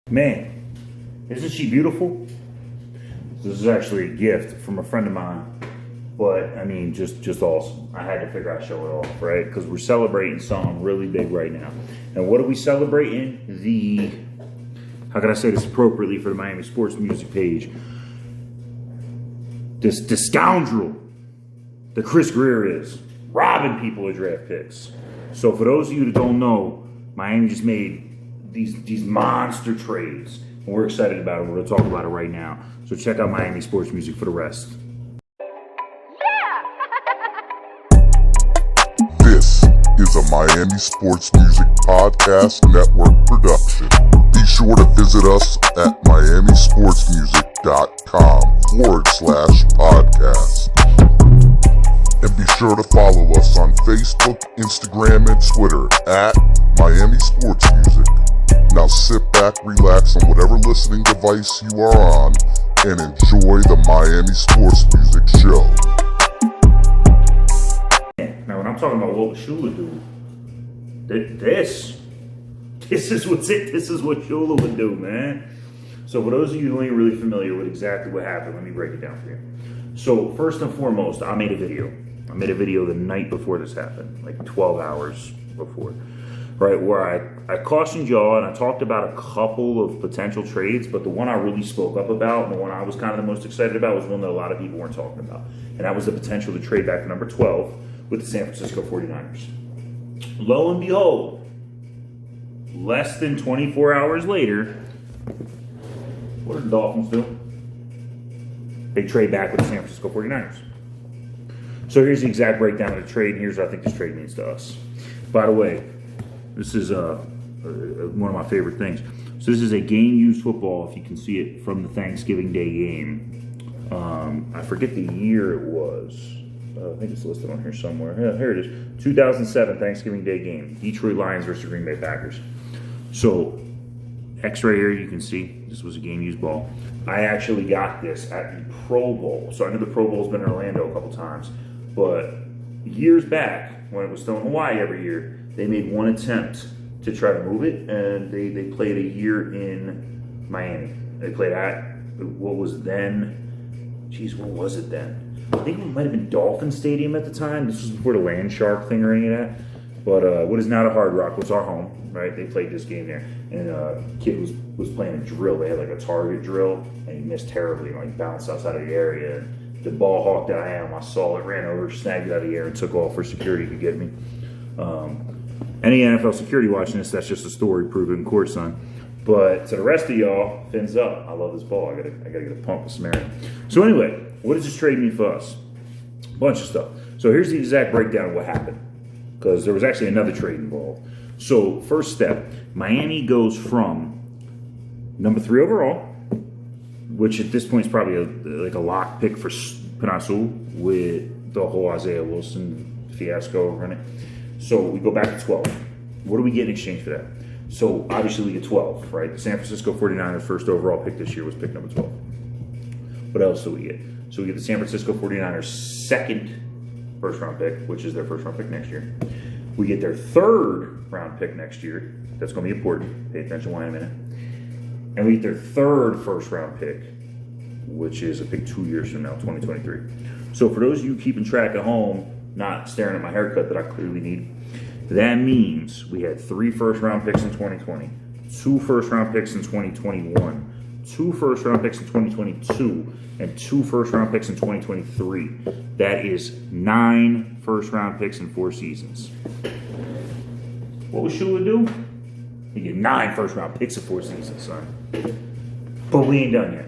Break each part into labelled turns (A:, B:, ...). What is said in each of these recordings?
A: Man, isn't she beautiful? This is actually a gift from a friend of mine. But, I mean, just awesome. I had to figure out show it off, right? Because we're celebrating something really big right now. And what are we celebrating? How can I say this appropriately for the Miami Sports Music page? The scoundrel that Chris Greer is, robbing people of draft picks. So for those of you that don't know, Miami just made these monster trades. And we're excited about it. We're going to talk about it right now. So check out Miami Sports Music for the rest.
B: This is a Miami Sports Music Podcast Network production. Be sure to visit us at miamisportsmusic.com/podcast. And be sure to follow us on Facebook, Instagram, and Twitter at Miami Sports Music. Now sit back, relax on whatever listening device you are on, and enjoy the Miami Sports Music Show.
A: Now, when I'm talking about what would Shula do, this is what's it. This is what Shula would do, man. So for those of you who ain't really familiar with exactly what happened, let me break it down for you. So first and foremost, I made a video. I made a video the night before this happened, like 12 hours before, right? Where I cautioned y'all and I talked about a couple of potential trades, but the one I really spoke up about, and the one I was kind of the most excited about, was one that a lot of people weren't talking about. And that was the potential to trade back to number 12 with the San Francisco 49ers. Lo and behold, less than 24 hours later, what did the Dolphins do? They trade back with the San Francisco 49ers. So here's the exact breakdown of the trade, and here's what I think this trade means to us. By the way, this is one of my favorite things. So this is a game-used football, if you can see it, from the Thanksgiving Day game. I forget the year it was. I think it's listed on here somewhere. Yeah, here it is. 2007 Thanksgiving Day game. Detroit Lions versus Green Bay Packers. So, X-ray here, you can see this was a game-used ball. I actually got this at the Pro Bowl. So I know the Pro Bowl's been in Orlando a couple times. But years back, when it was still in Hawaii every year, they made one attempt to try to move it. And they played a year in Miami. They played at what was then... Geez, what was it then? I think it might have been Dolphin Stadium at the time. This was before the Land Shark thing or any of that. But what is now the Hard Rock was our home, right? They played this game there. And kid was playing a drill. They had like a target drill, and he missed terribly and like bounced outside of the area. And the ball hawk that I am, I saw it, ran over, snagged it out of the air, and took off for security to get me. Any NFL security watching this, that's just a story proven in court, son. But to the rest of y'all, fins up. I love this ball. I gotta get a pump with some air. So anyway, what does this trade mean for us? A bunch of stuff. So here's the exact breakdown of what happened, because there was actually another trade involved. So first step, Miami goes from number 3 overall, which at this point is probably like a lock pick for Panasul with the whole Isaiah Wilson fiasco over it. So we go back to 12. What do we get in exchange for that? So obviously we get 12, right? The San Francisco 49ers first overall pick this year was pick number 12. What else do we get? So we get the San Francisco 49ers second first round pick, which is their first round pick next year. We get their third round pick next year. That's going to be important. Pay attention why in a minute. And we get their third first round pick, which is a pick 2 years from now, 2023. So for those of you keeping track at home, not staring at my haircut that I clearly need, that means we had 3 first round picks in 2020, 2 first round picks in 2021, 2 first round picks in 2022, and 2 first round picks in 2023. That is 9 first round picks in 4 seasons. What would Shula do? He get 9 first round picks in 4 seasons, son. But we ain't done yet.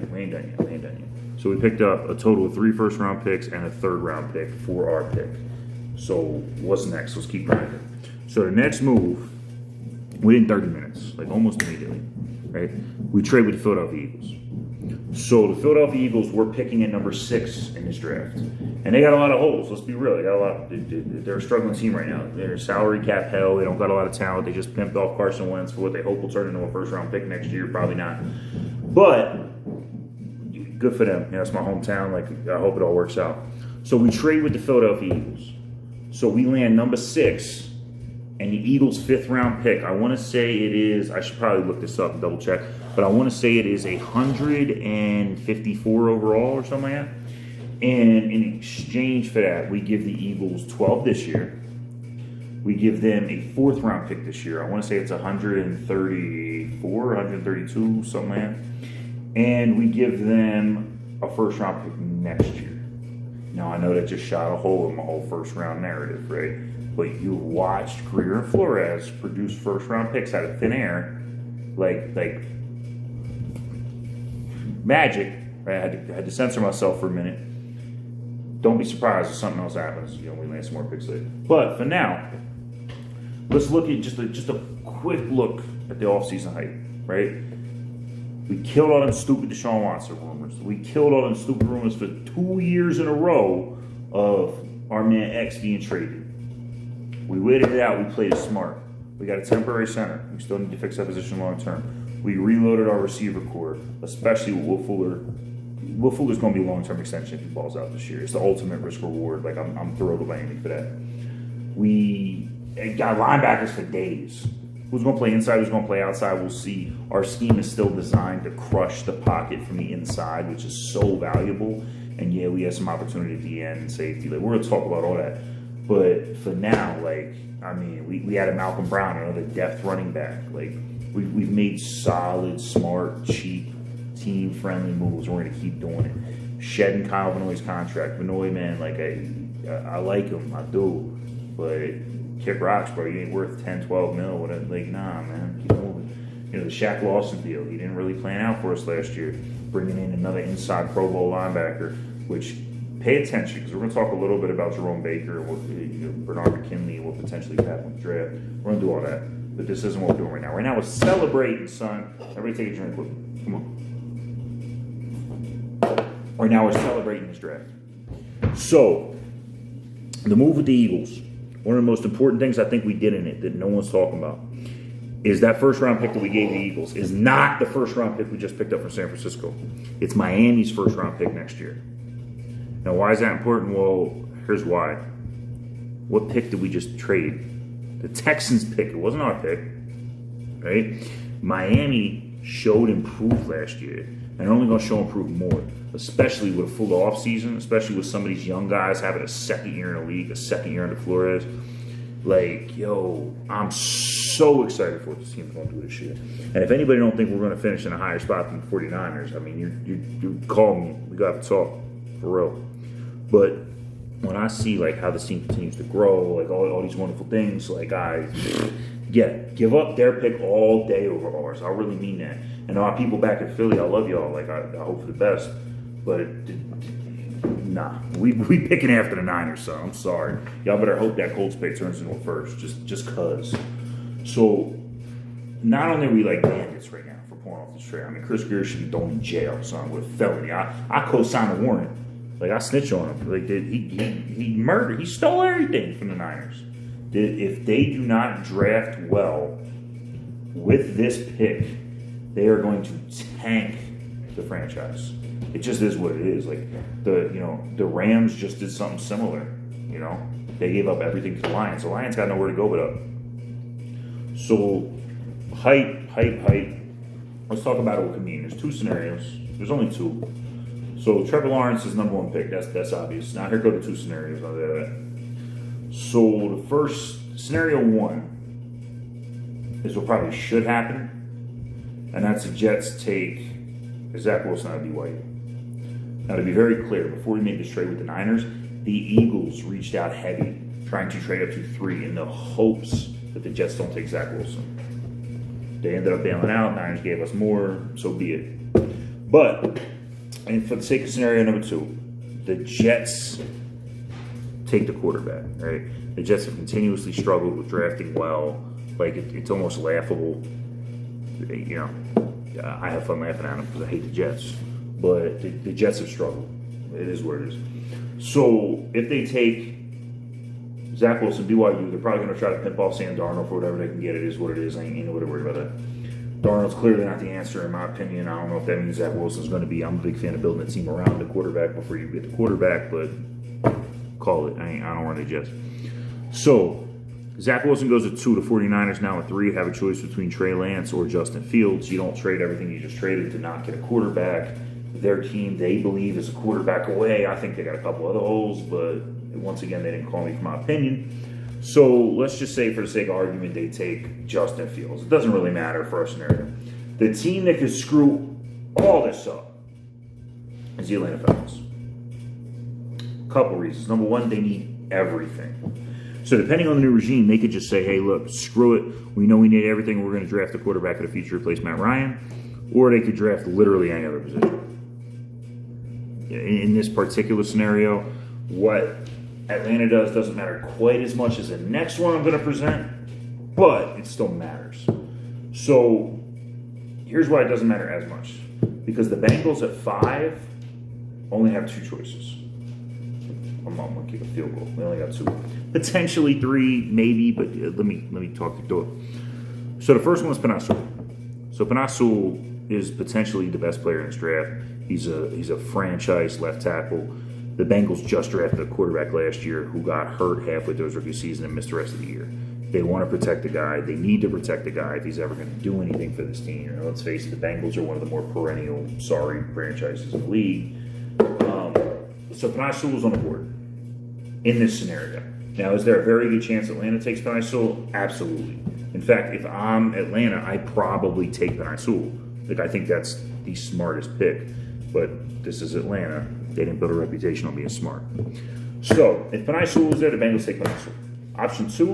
A: So we picked up a total of 3 first round picks and a 3rd round pick for our pick. So what's next? Let's keep grinding. So the next move, within 30 minutes, like almost immediately, right? We trade with the Philadelphia Eagles. So the Philadelphia Eagles were picking at number 6 in this draft. And they got a lot of holes, let's be real. They got a lot. They're a struggling team right now. They're salary cap hell. They don't got a lot of talent. They just pimped off Carson Wentz for what they hope will turn into a first round pick next year. Probably not. But good for them. Yeah, it's my hometown. Like, I hope it all works out. So we trade with the Philadelphia Eagles. So we land number 6 and the Eagles' 5th round pick. I want to say it is, I should probably look this up and double check, but I want to say it is 154 overall or something like that. And in exchange for that, we give the Eagles 12 this year. We give them a 4th round pick this year. I want to say it's 134, 132, something like that. And we give them a 1st round pick next year. Now, I know that just shot a hole in my whole 1st round narrative, right? But you watched Greer and Flores produce 1st round picks out of thin air, like magic. Right? I had to censor myself for a minute. Don't be surprised if something else happens. You know, we land some more picks later. But for now, let's look at just a quick look at the offseason hype, right? We killed all them stupid Deshaun Watson rumors. We killed all them stupid rumors for 2 years in a row of our man X being traded. We waited it out. We played it smart. We got a temporary center. We still need to fix that position long term. We reloaded our receiver core, especially with Will Fuller. Will Fuller's going to be a long-term extension if he balls out this year. It's the ultimate risk-reward. Like, I'm thrilled with Miami for that. We got linebackers for days. Who's going to play inside, who's going to play outside, we'll see. Our scheme is still designed to crush the pocket from the inside, which is so valuable. And, yeah, we have some opportunity at the end and safety. Like, we're going to talk about all that. But for now, like, I mean, we had a Malcolm Brown, another depth running back. Like, we've made solid, smart, cheap, team-friendly moves. We're going to keep doing it. Shedding Kyle Vanoy's contract. Vanoy, man, like, I like him. I do. But kick rocks, bro. You ain't worth 10, 12 mil. Whatever. Like, nah, man. Keep moving. You know, the Shaq Lawson deal. He didn't really plan out for us last year. Bringing in another inside Pro Bowl linebacker, which pay attention, because we're going to talk a little bit about Jerome Baker and what, Bernard McKinley and what potentially could happen with the draft. We're going to do all that. But this isn't what we're doing right now. Right now, we're celebrating, son. Everybody take a drink with me. Come on. Right now, we're celebrating this draft. So, the move with the Eagles, one of the most important things I think we did in it that no one's talking about is that 1st round pick that we gave the Eagles is not the 1st round pick we just picked up from San Francisco. It's Miami's 1st round pick next year. Now, why is that important? Well, here's why. What pick did we just trade? The Texans pick. It wasn't our pick, right? Miami showed improved last year, and they're only going to show improve more, especially with a full offseason, especially with some of these young guys having a 2nd year in the league, a 2nd year under Flores. Like, yo, I'm so excited for what this team's going to do this year. And if anybody don't think we're going to finish in a higher spot than the 49ers, I mean, you call me. We got to talk, for real. But when I see, like, how this team continues to grow, like, all these wonderful things, like, give up their pick all day over ours. I really mean that. And our people back in Philly, I love y'all. Like, I hope for the best. But, nah. We picking after the Niners, so I'm sorry. Y'all better hope that Colts pick turns into a 1st, just cuz. So, not only are we, like, bandits right now for pulling off this trade. I mean, Chris Greer should be thrown in jail, son, with a felony. I co-signed a warrant. Like, I snitch on him. Like, he murdered. He stole everything from the Niners. If they do not draft well with this pick, they are going to tank the franchise. It just is what it is. Like, the Rams just did something similar. You know, they gave up everything to the Lions. The Lions got nowhere to go but up. So, hype. Let's talk about what it could mean. There's 2 scenarios. There's only 2. So Trevor Lawrence is #1 pick. That's obvious. Now here go the 2 scenarios on that. So the first scenario 1 is what probably should happen, and that's the Jets take Zach Wilson out of BYU. Now to be very clear, before we made this trade with the Niners, the Eagles reached out heavy, trying to trade up to 3 in the hopes that the Jets don't take Zach Wilson. They ended up bailing out. Niners gave us more. So be it. But and for the sake of scenario number 2, the Jets take the quarterback, right? The Jets have continuously struggled with drafting well. Like, it's almost laughable. You know, I have fun laughing at them because I hate the Jets. But the Jets have struggled. It is what it is. So, if they take Zach Wilson, BYU, they're probably going to try to pimp off Sam Darnold for whatever they can get. It is what it is. I ain't nobody worried about that. Darnold's clearly not the answer, in my opinion. I don't know if that means Zach Wilson's going to be. I'm a big fan of building a team around the quarterback before you get the quarterback, but call it. I don't run the Jets. So, Zach Wilson goes at 2. The 49ers now at 3. Have a choice between Trey Lance or Justin Fields. You don't trade everything you just traded to not get a quarterback. Their team, they believe, is a quarterback away. I think they got a couple other holes, but once again, they didn't call me for my opinion. So let's just say, for the sake of argument, they take Justin Fields. It doesn't really matter for our scenario. The team that could screw all this up is the Atlanta Falcons. Couple reasons. Number one, they need everything. So depending on the new regime, they could just say, hey, look, screw it. We know we need everything. We're going to draft a quarterback of the future to replace Matt Ryan. Or they could draft literally any other position. In this particular scenario, what Atlanta does doesn't matter quite as much as the next one I'm going to present, but it still matters. So here's why it doesn't matter as much. Because the Bengals at 5 only have 2 choices. I'm going to kick a field goal. We only got 2. Potentially 3, maybe, but let me talk you through it. So the first one is Penei Sewell. So Penei Sewell is potentially the best player in this draft. He's a franchise left tackle. The Bengals just drafted a quarterback last year who got hurt halfway through his rookie season and missed the rest of the year. They want to protect the guy. They need to protect the guy if he's ever going to do anything for this team. And let's face it, the Bengals are one of the more perennial, sorry franchises in the league. So Penei Sewell's on the board in this scenario. Now, is there a very good chance Atlanta takes Penei Sewell? Absolutely. In fact, if I'm Atlanta, I probably take Penei Sewell. Like, I think that's the smartest pick. But this is Atlanta. They didn't build a reputation on being smart. So, if Penei Sewell is there, the Bengals take Penei Sewell. Option 2,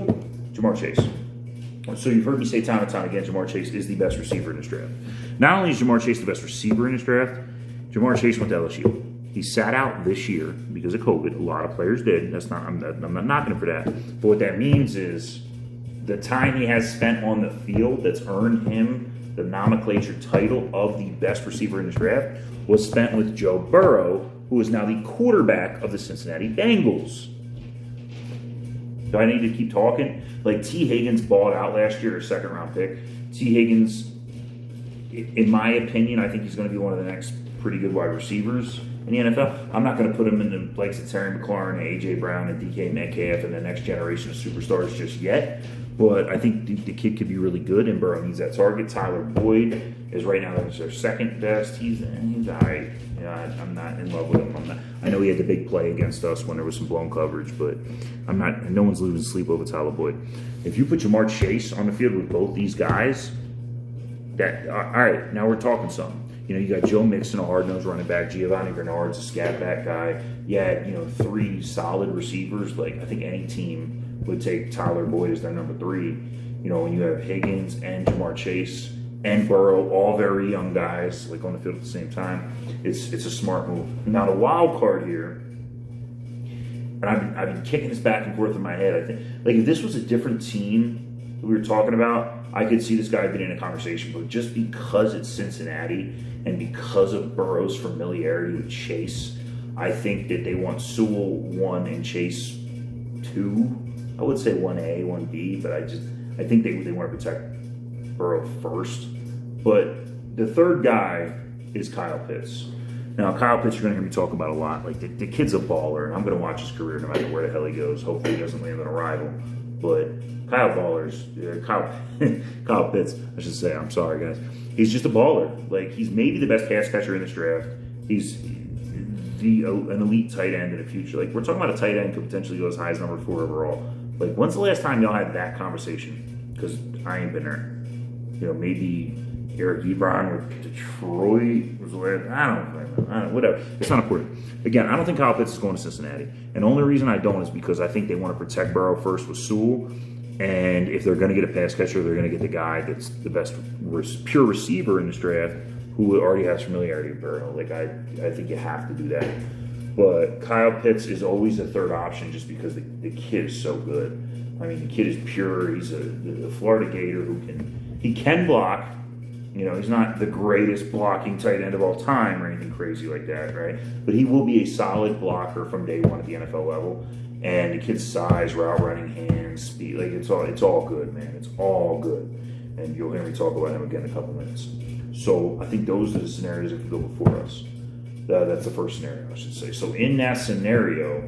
A: Ja'Marr Chase. So you've heard me say time and time again, Ja'Marr Chase is the best receiver in this draft. Not only is Ja'Marr Chase the best receiver in this draft, Ja'Marr Chase went to LSU. He sat out this year because of COVID. A lot of players did. I'm not knocking him for that. But what that means is the time he has spent on the field that's earned him the nomenclature title of the best receiver in this draft was spent with Joe Burrow, who is now the quarterback of the Cincinnati Bengals. Do I need to keep talking? Like, T. Higgins balled out last year, a second-round pick. T. Higgins, in my opinion, I think he's going to be one of the next pretty good wide receivers in the NFL. I'm not going to put him in the likes of Terry McLaurin, A.J. Brown, and DK Metcalf and the next generation of superstars just yet. But I think the kid could be really good, and Burrow needs that target. Tyler Boyd is right now their second best. He's all right. I'm not in love with him. I know he had the big play against us when there was some blown coverage, but I'm not. No one's losing sleep over Tyler Boyd. If you put Ja'Marr Chase on the field with both these guys, all right, now we're talking something. You got Joe Mixon, a hard-nosed running back. Giovanni Bernard's a scat back guy. Yeah, 3 solid receivers. Like, I think any team would take Tyler Boyd as their number 3. When you have Higgins and Ja'Marr Chase and Burrow, all very young guys, like on the field at the same time, it's a smart move. Now, the wild card here, and I've been kicking this back and forth in my head. I think, like, if this was a different team that we were talking about, I could see this guy being in a conversation. But just because it's Cincinnati and because of Burrow's familiarity with Chase, I think that they want Sewell 1 and Chase 2. I would say 1A, 1B, but I think they want to protect Burrow first. But the third guy is Kyle Pitts. Now, Kyle Pitts, you're going to hear me talk about a lot. Like, the kid's a baller, and I'm going to watch his career no matter where the hell he goes. Hopefully he doesn't land on a rival. But Kyle Pitts, I should say. I'm sorry, guys. He's just a baller. Like, he's maybe the best pass catcher in this draft. He's an elite tight end in the future. Like, we're talking about a tight end could potentially go as high as number 4 overall. Like, when's the last time y'all had that conversation? Because I ain't been there. Maybe Eric Ebron with Detroit was the last. I don't know. Whatever. It's not important. Again, I don't think Kyle Pitts is going to Cincinnati. And the only reason I don't is because I think they want to protect Burrow first with Sewell. And if they're going to get a pass catcher, they're going to get the guy that's the best pure receiver in this draft who already has familiarity with Burrow. Like, I think you have to do that. But Kyle Pitts is always a third option just because the kid is so good. I mean, the kid is pure. He's a Florida Gator who can block. He's not the greatest blocking tight end of all time or anything crazy like that, right? But he will be a solid blocker from day one at the NFL level. And the kid's size, route running, hands, speed, like it's all good, man. It's all good. And you'll hear me talk about him again in a couple minutes. So I think those are the scenarios that could go before us. That's the first scenario, I should say. So in that scenario,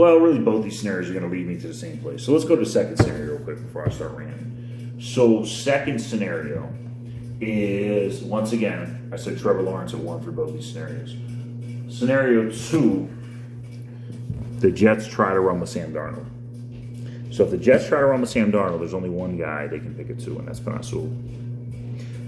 A: Well, really, both these scenarios are going to lead me to the same place. So let's go to the second scenario real quick before I start ranting. So second scenario is, once again, I said Trevor Lawrence at 1 for both these scenarios. Scenario 2, the Jets try to run with Sam Darnold. So if the Jets try to run with Sam Darnold, there's only one guy they can pick it to, and that's Penei Sewell.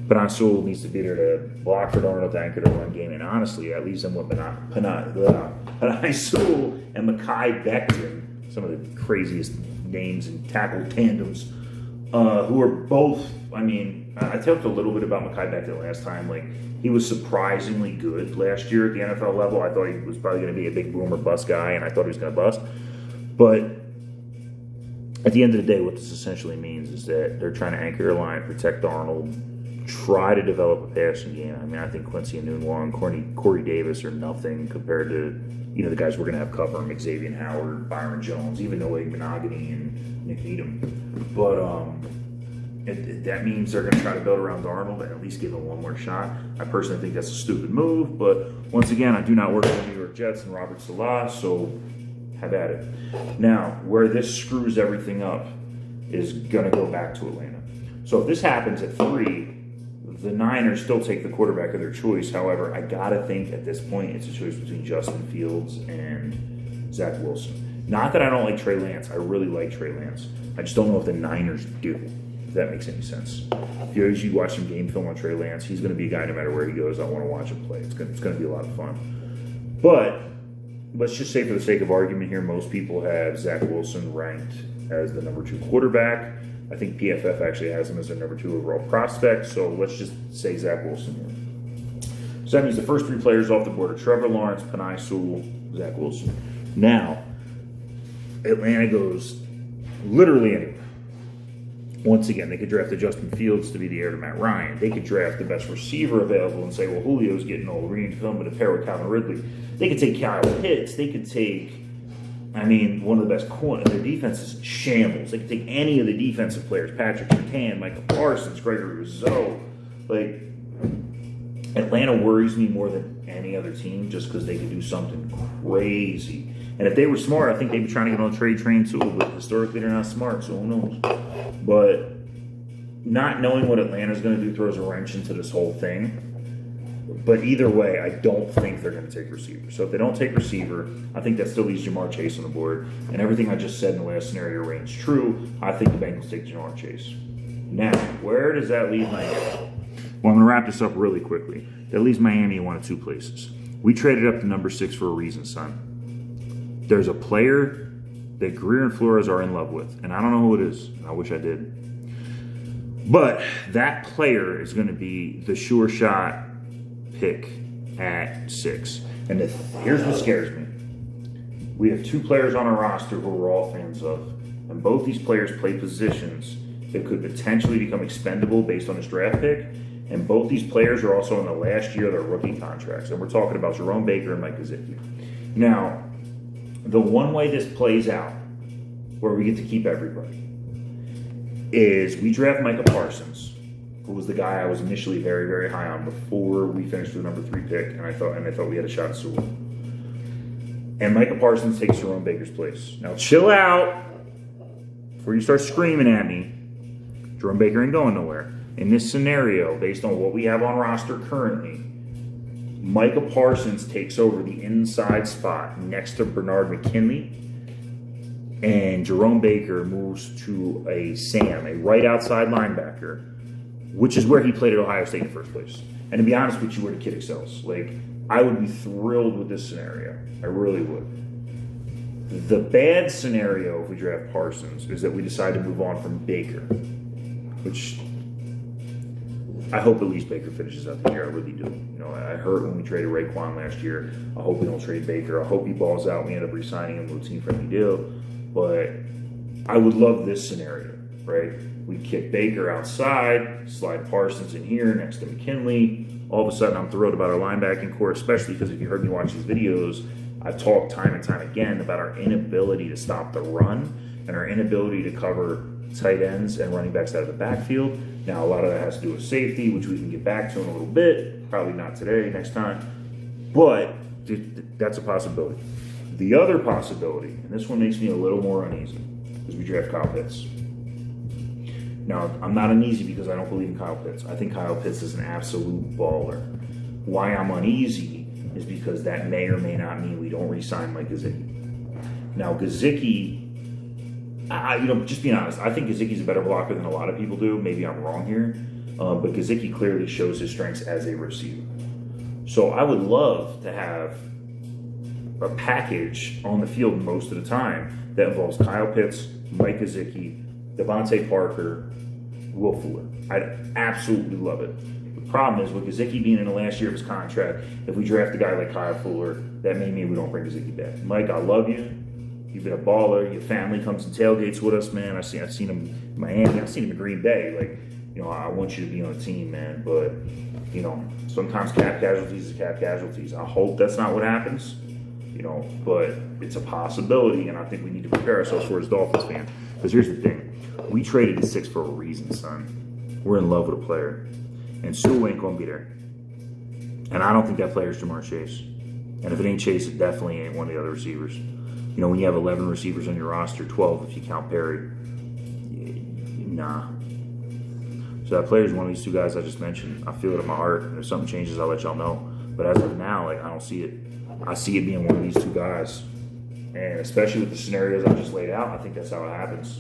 A: Penei Sewell needs to be there to block for Darnold, to anchor the run game, and honestly, at least I'm with Penei Sewell and Mekhi Becton, some of the craziest names and tackle tandems, who are both, I mean, I talked a little bit about Mekhi Becton last time. Like, he was surprisingly good last year at the NFL level. I thought he was probably going to be a big boom or bust guy, and I thought he was going to bust. But at the end of the day, what this essentially means is that they're trying to anchor their line, protect Darnold, try to develop a passing game. I mean, I think Quincy Enunwa, Corey Davis are nothing compared to, you know, the guys we're going to have cover him, Xavier Howard, Byron Jones, even Noah Monogany and Nick Needham. But that means they're going to try to build around Darnold and at least give him one more shot. I personally think that's a stupid move, but once again, I do not work for the New York Jets and Robert Saleh, so have at it. Now, where this screws everything up is going to go back to Atlanta. So if this happens at 3, the Niners still take the quarterback of their choice. However, I got to think at this point it's a choice between Justin Fields and Zach Wilson. Not that I don't like Trey Lance. I really like Trey Lance. I just don't know if the Niners do, if that makes any sense. If you watch some game film on Trey Lance, he's going to be a guy no matter where he goes. I want to watch him play. It's going to be a lot of fun. But let's just say for the sake of argument here, most people have Zach Wilson ranked as the number 2 quarterback. I think PFF actually has him as their number 2 overall prospect, so let's just say Zach Wilson here. So that means the first 3 players off the board are Trevor Lawrence, Penei Sewell, Zach Wilson. Now, Atlanta goes literally anywhere. Once again, they could draft the Justin Fields to be the heir to Matt Ryan. They could draft the best receiver available and say, well, Julio's getting old. We're going to film with a pair with Calvin Ridley. They could take Kyle Pitts. They could take, I mean, one of the best corners. Their defense is shambles. They could take any of the defensive players. Patrick Surtain, Michael Parsons, Gregory Rousseau. Like, Atlanta worries me more than any other team just because they could do something crazy. And if they were smart, I think they'd be trying to get on a trade train too. But historically, they're not smart, so who knows? But not knowing what Atlanta's going to do throws a wrench into this whole thing. But either way, I don't think they're going to take receiver. So if they don't take receiver, I think that still leaves Jamar Chase on the board. And everything I just said in the last scenario rings true. I think the Bengals take Jamar Chase. Now, where does that leave Miami? Well, I'm going to wrap this up really quickly. That leaves Miami in one of 2 places. We traded up to number 6 for a reason, son. There's a player that Greer and Flores are in love with, and I don't know who it is. I wish I did. But that player is going to be the sure shot pick at 6. And here's what scares me. We have 2 players on our roster who we're all fans of, and both these players play positions that could potentially become expendable based on this draft pick. And both these players are also in the last year of their rookie contracts. And we're talking about Jerome Baker and Mike Gesicki. Now, the one way this plays out, where we get to keep everybody, is we draft Micah Parsons, who was the guy I was initially very, very high on before we finished with the number 3 pick, and I thought we had a shot at Sewell. And Micah Parsons takes Jerome Baker's place. Now chill out before you start screaming at me. Jerome Baker ain't going nowhere. In this scenario, based on what we have on roster currently, Micah Parsons takes over the inside spot next to Bernard McKinley, and Jerome Baker moves to a Sam, a right outside linebacker, which is where he played at Ohio State in the first place. And to be honest with you, where the kid excels. Like, I would be thrilled with this scenario. I really would. The bad scenario, if we draft Parsons, is that we decide to move on from Baker, which I hope at least Baker finishes out the year. I really do. You know, I heard when we traded Raekwon last year. I hope we don't trade Baker. I hope he balls out. We end up re-signing him with a team-friendly deal. But I would love this scenario, right? We kick Baker outside, slide Parsons in here next to McKinley. All of a sudden, I'm thrilled about our linebacking core, especially because if you heard me watch these videos, I've talked time and time again about our inability to stop the run and our inability to cover tight ends and running backs out of the backfield. Now, a lot of that has to do with safety, which we can get back to in a little bit. Probably not today, next time. But that's a possibility. The other possibility, and this one makes me a little more uneasy, is we draft Kyle Pitts. Now, I'm not uneasy because I don't believe in Kyle Pitts. I think Kyle Pitts is an absolute baller. Why I'm uneasy is because that may or may not mean we don't re-sign Mike Gesicki. Now, Gesicki, just being honest, I think Gesicki's a better blocker than a lot of people do. Maybe I'm wrong here, but Gesicki clearly shows his strengths as a receiver. So I would love to have a package on the field most of the time that involves Kyle Pitts, Mike Gesicki, Devontae Parker, Will Fuller. I'd absolutely love it. The problem is with Gesicki being in the last year of his contract, if we draft a guy like Kyle Fuller, that may mean we don't bring Gesicki back. Mike, I love you. You've been a baller. Your family comes and tailgates with us, man. I've seen him in Miami. I've seen him in Green Bay. Like, I want you to be on the team, man. But, sometimes cap casualties is cap casualties. I hope that's not what happens, but it's a possibility, and I think we need to prepare ourselves for as Dolphins fans. Because here's the thing. We traded the 6 for a reason, son. We're in love with a player. And Sue ain't going to be there. And I don't think that player is Jamar Chase. And if it ain't Chase, it definitely ain't one of the other receivers. When you have 11 receivers on your roster, 12 if you count Perry, nah. So that player is one of these two guys I just mentioned. I feel it in my heart. And if something changes, I'll let y'all know. But as of now, I don't see it. I see it being one of these two guys. And especially with the scenarios I just laid out, I think that's how it happens.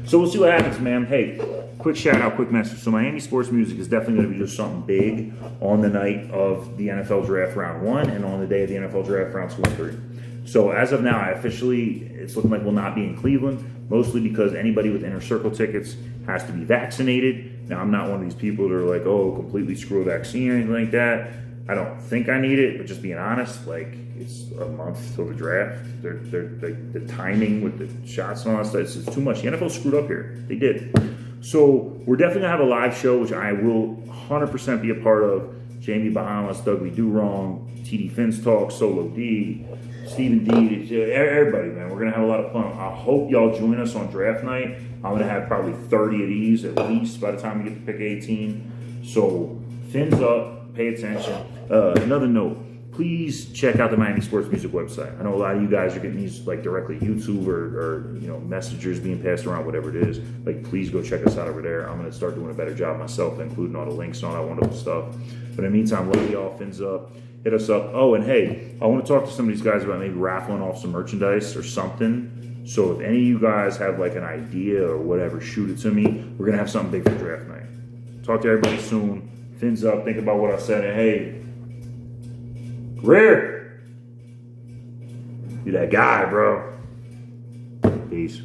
A: So we'll see what happens, man. Hey, quick shout out, quick message. So Miami Sports Music is definitely going to be just something big on the night of the NFL Draft Round 1 and on the day of the NFL Draft Round 2 and 3. So as of now, it's looking like we'll not be in Cleveland, mostly because anybody with Inner Circle tickets has to be vaccinated. Now, I'm not one of these people that are like, completely screw a vaccine or anything like that. I don't think I need it, but just being honest, it's a month till the draft. The timing with the shots and all that stuff, it's too much. The NFL screwed up here. They did. So we're definitely going to have a live show, which I will 100% be a part of. Jamie Bahamas, Doug We Do Wrong, TD Fins Talk, Solo D, Stephen D, everybody, man. We're going to have a lot of fun. I hope y'all join us on draft night. I'm going to have probably 30 of these at least by the time we get to pick 18. So fins up, pay attention. Another note, please check out the Miami Sports Music website. I know a lot of you guys are getting these directly YouTube or messengers being passed around, whatever it is. Please go check us out over there. I'm going to start doing a better job myself, including all the links and all that wonderful stuff. But in the meantime, love y'all, fins up. Hit us up. Oh, and hey, I want to talk to some of these guys about maybe raffling off some merchandise or something. So if any of you guys have an idea or whatever, shoot it to me. We're going to have something big for draft night. Talk to everybody soon. Fins up. Think about what I said. And hey, Greer, you that guy, bro. Peace.